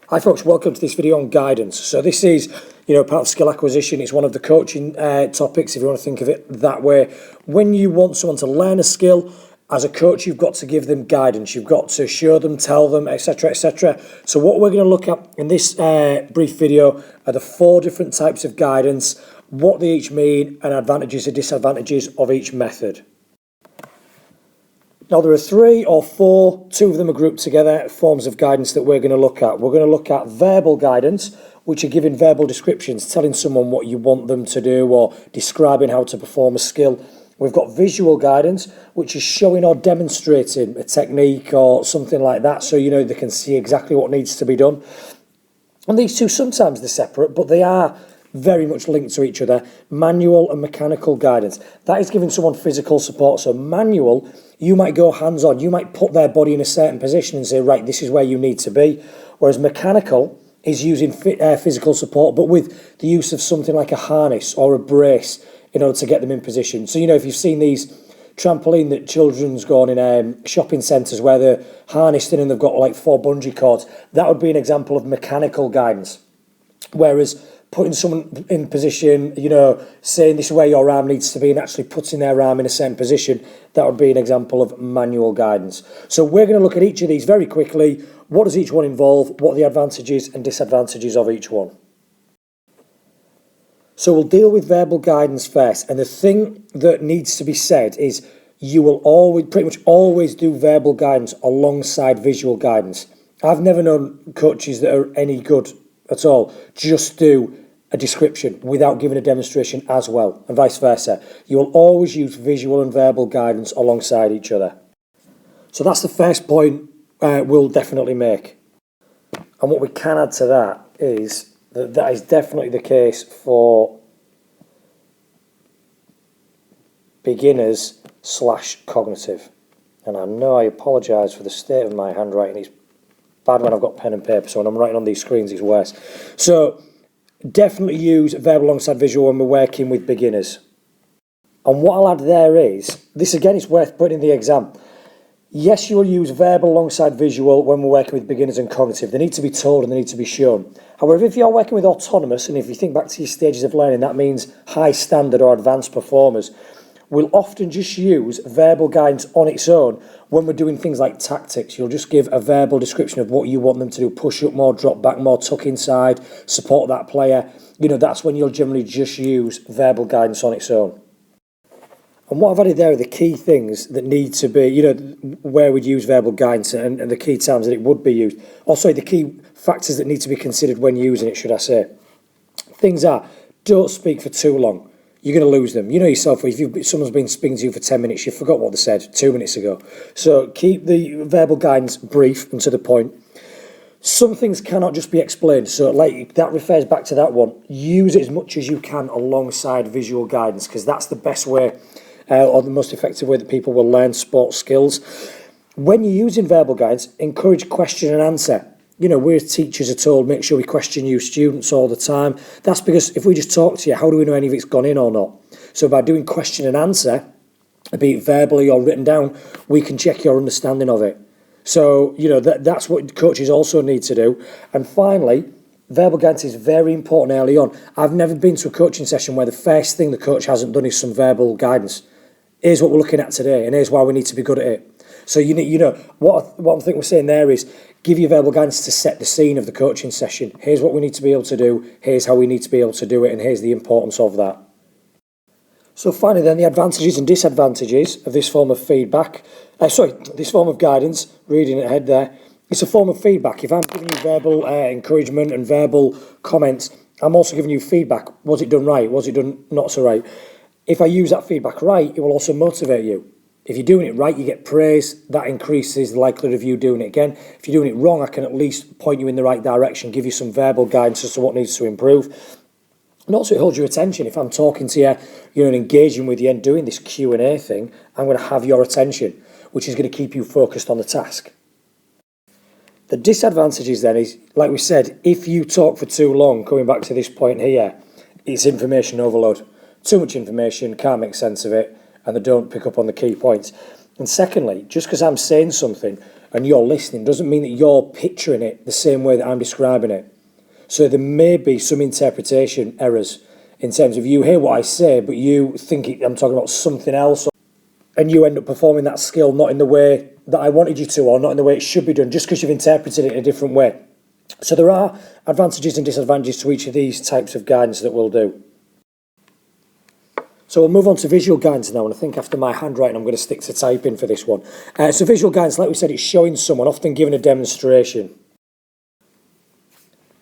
Hi folks, welcome to this video on guidance. So this is, part of skill acquisition. It's one of the coaching topics, if you want to think of it that way. When you want someone to learn a skill, as a coach, you've got to give them guidance. You've got to show them, tell them, etc., etc. So what we're going to look at in this brief video are the 4 different types of guidance, what they each mean, and advantages and disadvantages of each method. Now there are 3 or 4, 2 of them are grouped together, forms of guidance that we're going to look at. We're going to look at verbal guidance, which are giving verbal descriptions, telling someone what you want them to do or describing how to perform a skill. We've got visual guidance, which is showing or demonstrating a technique or something like that, so they can see exactly what needs to be done. And these two, sometimes they're separate, but they are very much linked to each other. Manual and mechanical guidance. That is giving someone physical support. So manual, you might go hands-on. You might put their body in a certain position and say, right, this is where you need to be. Whereas mechanical is using physical support, but with the use of something like a harness or a brace in order to get them in position. So, if you've seen these trampoline that children's go on in shopping centres where they're harnessed in and they've got like 4 bungee cords, that would be an example of mechanical guidance. Whereas putting someone in position, saying this is where your arm needs to be and actually putting their arm in a certain position, that would be an example of manual guidance. So we're going to look at each of these very quickly. What does each one involve? What are the advantages and disadvantages of each one? So we'll deal with verbal guidance first. And the thing that needs to be said is you will pretty much always do verbal guidance alongside visual guidance. I've never known coaches that are any good at all just do a description without giving a demonstration as well, and vice versa. You will always use visual and verbal guidance alongside each other. So that's the first point we'll definitely make. And what we can add to that is that is definitely the case for beginners / cognitive. And I know I apologise for the state of my handwriting. It's bad when I've got pen and paper, so when I'm writing on these screens it's worse. So definitely use verbal alongside visual when we're working with beginners. And what I'll add there is, this again is worth putting in the exam. Yes, you'll use verbal alongside visual when we're working with beginners and cognitive. They need to be told and they need to be shown. However, if you're working with autonomous, and if you think back to your stages of learning, that means high standard or advanced performers, we'll often just use verbal guidance on its own when we're doing things like tactics. You'll just give a verbal description of what you want them to do, push up more, drop back more, tuck inside, support that player. That's when you'll generally just use verbal guidance on its own. And what I've added there are the key things that need to be, where we'd use verbal guidance and the key times that it would be used. Also, the key factors that need to be considered when using it, should I say. Things are, don't speak for too long. You're going to lose them. You know yourself, if someone's been speaking to you for 10 minutes, you forgot what they said 2 minutes ago. So keep the verbal guidance brief and to the point. Some things cannot just be explained. So that refers back to that one. Use it as much as you can alongside visual guidance, because that's the best way or the most effective way that people will learn sports skills. When you're using verbal guidance, encourage question and answer. We as teachers are told, make sure we question you students all the time. That's because if we just talk to you, how do we know any of it's gone in or not? So by doing question and answer, be it verbally or written down, we can check your understanding of it. So, that's what coaches also need to do. And finally, verbal guidance is very important early on. I've never been to a coaching session where the first thing the coach hasn't done is some verbal guidance. Here's what we're looking at today, and here's why we need to be good at it. So what I think we're saying there is give you verbal guidance to set the scene of the coaching session. Here's what we need to be able to do. Here's how we need to be able to do it, and here's the importance of that. So finally, then, the advantages and disadvantages of this form of feedback. This form of guidance. Reading it ahead there. It's a form of feedback. If I'm giving you verbal encouragement and verbal comments, I'm also giving you feedback. Was it done right? Was it done not so right? If I use that feedback right, it will also motivate you. If you're doing it right, you get praise. That increases the likelihood of you doing it again. If you're doing it wrong, I can at least point you in the right direction, give you some verbal guidance as to what needs to improve. And also it holds your attention. If I'm talking to you, and engaging with you and doing this Q&A thing, I'm going to have your attention, which is going to keep you focused on the task. The disadvantages then is, like we said, if you talk for too long, coming back to this point here, it's information overload. Too much information, can't make sense of it, and they don't pick up on the key points. And secondly, just because I'm saying something and you're listening doesn't mean that you're picturing it the same way that I'm describing it. So there may be some interpretation errors in terms of you hear what I say, but you think I'm talking about something else, and you end up performing that skill not in the way that I wanted you to, or not in the way it should be done, just because you've interpreted it in a different way. So there are advantages and disadvantages to each of these types of guidance that we'll do. So we'll move on to visual guidance now, and I think after my handwriting I'm going to stick to typing for this one. So visual guidance, like we said, it's showing someone, often giving a demonstration.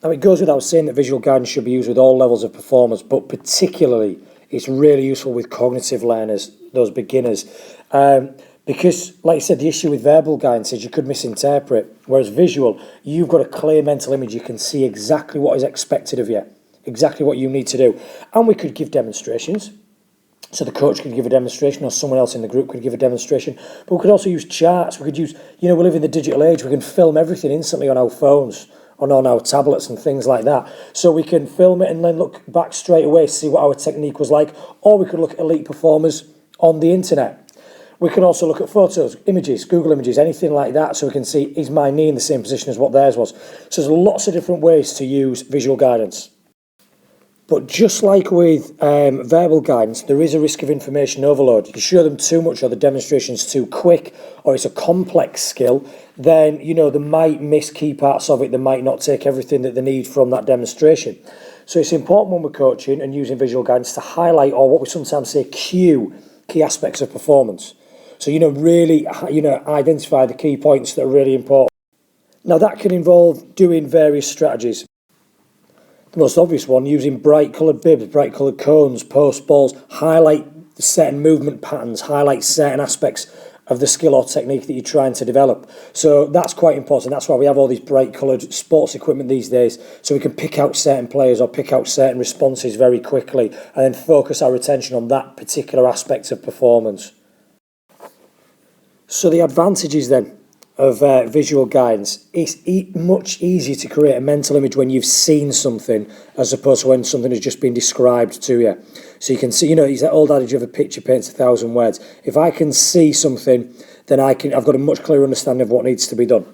Now it goes without saying that visual guidance should be used with all levels of performers, but particularly it's really useful with cognitive learners, those beginners. Because, like I said, the issue with verbal guidance is you could misinterpret, whereas visual, you've got a clear mental image, you can see exactly what is expected of you, exactly what you need to do. And we could give demonstrations. So the coach could give a demonstration, or someone else in the group could give a demonstration. But we could also use charts. We could use, we live in the digital age. We can film everything instantly on our phones, on our tablets and things like that. So we can film it and then look back straight away, see what our technique was like. Or we could look at elite performers on the internet. We can also look at photos, images, Google images, anything like that, so we can see, is my knee in the same position as what theirs was? So there's lots of different ways to use visual guidance. But just like with verbal guidance, there is a risk of information overload. If you show them too much, or the demonstration's too quick, or it's a complex skill, then, they might miss key parts of it. They might not take everything that they need from that demonstration. So it's important when we're coaching and using visual guidance to highlight, or what we sometimes say, cue, key aspects of performance. So, really, identify the key points that are really important. Now, that can involve doing various strategies. The most obvious one, using bright coloured bibs, bright coloured cones, post balls, highlight certain movement patterns, highlight certain aspects of the skill or technique that you're trying to develop. So that's quite important. That's why we have all these bright coloured sports equipment these days, so we can pick out certain players or pick out certain responses very quickly and then focus our attention on that particular aspect of performance. So the advantages then of visual guidance, it's much easier to create a mental image when you've seen something as opposed to when something has just been described to you. So you can see, it's that old adage of a picture paints 1,000 words. If I can see something, then I've got a much clearer understanding of what needs to be done.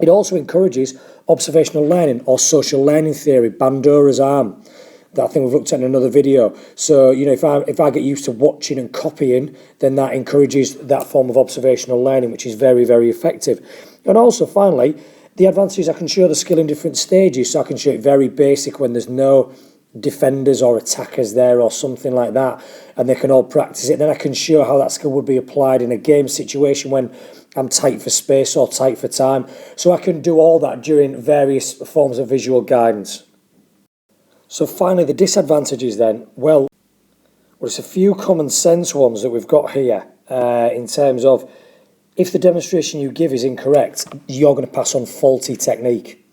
It also encourages observational learning, or social learning theory, Bandura's arm, that I think we've looked at in another video. So, if I get used to watching and copying, then that encourages that form of observational learning, which is very, very effective. And also, finally, the advantage is I can show the skill in different stages. So I can show it very basic when there's no defenders or attackers there or something like that, and they can all practice it. Then I can show how that skill would be applied in a game situation when I'm tight for space or tight for time. So I can do all that during various forms of visual guidance. So finally, the disadvantages then, well, it's a few common sense ones that we've got here in terms of, if the demonstration you give is incorrect, you're going to pass on faulty technique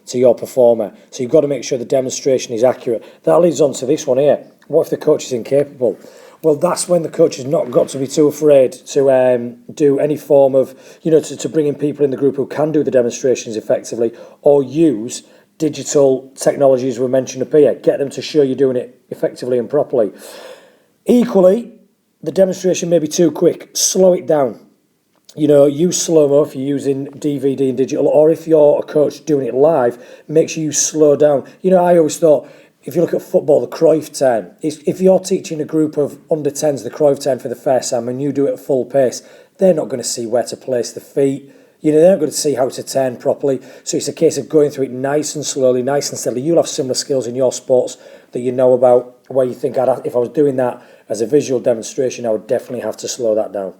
to your performer. So you've got to make sure the demonstration is accurate. That leads on to this one here. What if the coach is incapable? Well, that's when the coach has not got to be too afraid to do any form of, to bring in people in the group who can do the demonstrations effectively, or use digital technologies we mentioned up here. Get them to show you're doing it effectively and properly. Equally, the demonstration may be too quick. Slow it down. Use slow-mo if you're using DVD and digital, or if you're a coach doing it live, make sure you slow down. I always thought, if you look at football, the Cruyff turn, if you're teaching a group of under 10s the Cruyff turn for the first time and you do it at full pace, they're not going to see where to place the feet. They're not going to see how to turn properly. So it's a case of going through it nice and slowly, nice and steadily. You'll have similar skills in your sports that you know about, where you think, if I was doing that as a visual demonstration, I would definitely have to slow that down.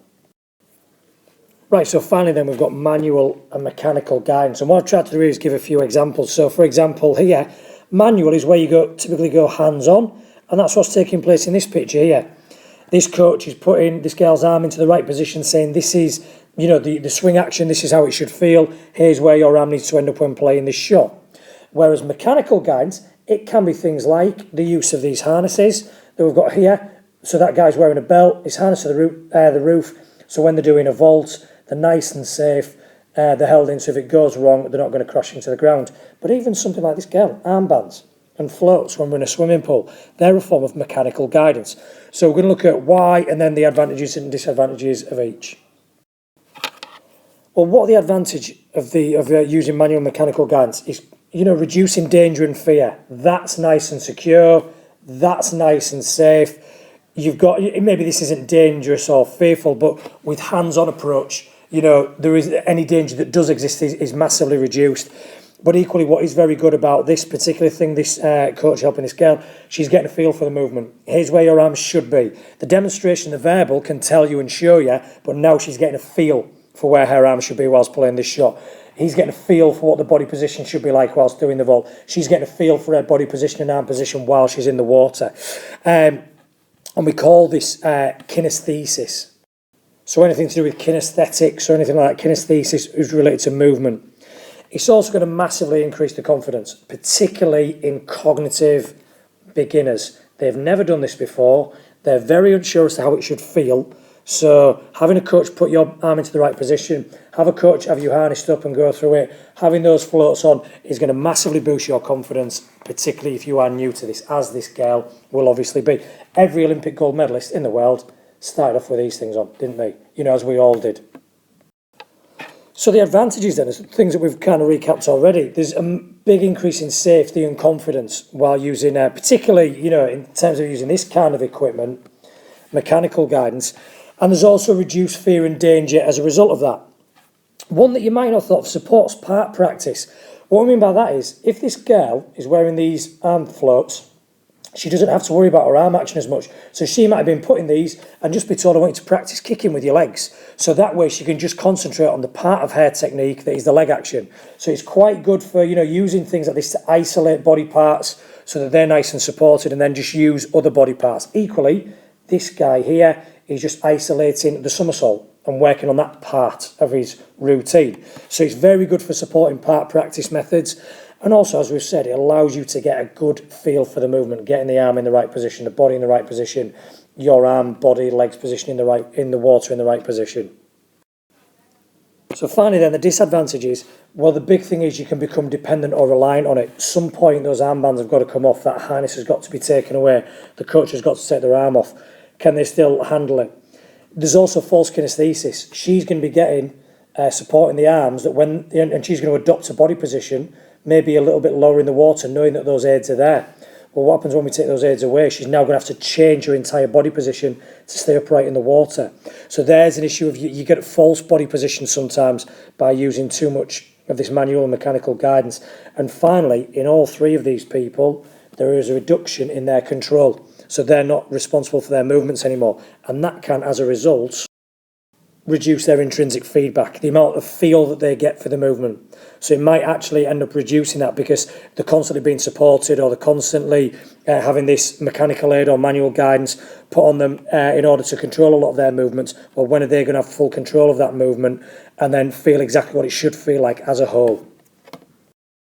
Right, so finally then we've got manual and mechanical guidance. And what I've tried to do is give a few examples. So for example here, manual is where you typically go hands-on, and that's what's taking place in this picture here. This coach is putting this girl's arm into the right position, saying this is, the swing action, this is how it should feel, here's where your arm needs to end up when playing this shot. Whereas mechanical guidance, it can be things like the use of these harnesses that we've got here. So that guy's wearing a belt, his harness to the roof, so when they're doing a vault, they're nice and safe, they're held in, so if it goes wrong, they're not going to crash into the ground. But even something like this girl, armbands and floats when we're in a swimming pool, they're a form of mechanical guidance. So we're going to look at why, and then the advantages and disadvantages of each. Well, what the advantage of using manual mechanical guidance is, reducing danger and fear. That's nice and secure. That's nice and safe. You've got, maybe this isn't dangerous or fearful, but with hands-on approach, there is any danger that does exist is massively reduced. But equally, what is very good about this particular thing, this coach helping this girl, she's getting a feel for the movement. Here's where your arms should be. The demonstration, the verbal, can tell you and show you, but now she's getting a feel for where her arms should be whilst playing this shot. He's getting a feel for what the body position should be like whilst doing the vault. She's getting a feel for her body position and arm position while she's in the water. And we call this kinesthesis. So anything to do with kinesthetics or anything like that, kinesthesis is related to movement. It's also going to massively increase the confidence, particularly in cognitive beginners. They've never done this before. They're very unsure as to how it should feel. So having a coach put your arm into the right position, have a coach have you harnessed up and go through it, having those floats on is going to massively boost your confidence, particularly if you are new to this, as this girl will obviously be. Every Olympic gold medalist in the world started off with these things on, didn't they? As we all did. So the advantages then, is things that we've kind of recapped already. There's a big increase in safety and confidence while using, particularly, in terms of using this kind of equipment, mechanical guidance. And there's also reduced fear and danger as a result of that. One that you might not have thought of, supports part practice. What I mean by that is, if this girl is wearing these arm floats, she doesn't have to worry about her arm action as much. So she might have been putting these and just be told, I want you to practice kicking with your legs. So that way she can just concentrate on the part of her technique that is the leg action. So it's quite good for, using things like this to isolate body parts so that they're nice and supported, and then just use other body parts. Equally, this guy here is just isolating the somersault and working on that part of his routine. So it's very good for supporting part practice methods. And also, as we've said, it allows you to get a good feel for the movement, getting the arm in the right position, the body in the right position, your arm, body, legs position in the water in the right position. So finally then, the disadvantages, well, the big thing is you can become dependent or reliant on it. At some point, those armbands have got to come off, that harness has got to be taken away, the coach has got to take their arm off. Can they still handle it? There's also false kinesthesis. She's going to be getting supporting the arms, and she's going to adopt a body position, maybe a little bit lower in the water, knowing that those aids are there. Well, what happens when we take those aids away? She's now going to have to change her entire body position to stay upright in the water. So there's an issue of you get a false body position sometimes by using too much of this manual and mechanical guidance. And finally, in all three of these people, there is a reduction in their control. So they're not responsible for their movements anymore. And that can, as a result, reduce their intrinsic feedback, the amount of feel that they get for the movement. So it might actually end up reducing that because they're constantly being supported, or they're constantly having this mechanical aid or manual guidance put on them in order to control a lot of their movements. Well, when are they going to have full control of that movement and then feel exactly what it should feel like as a whole?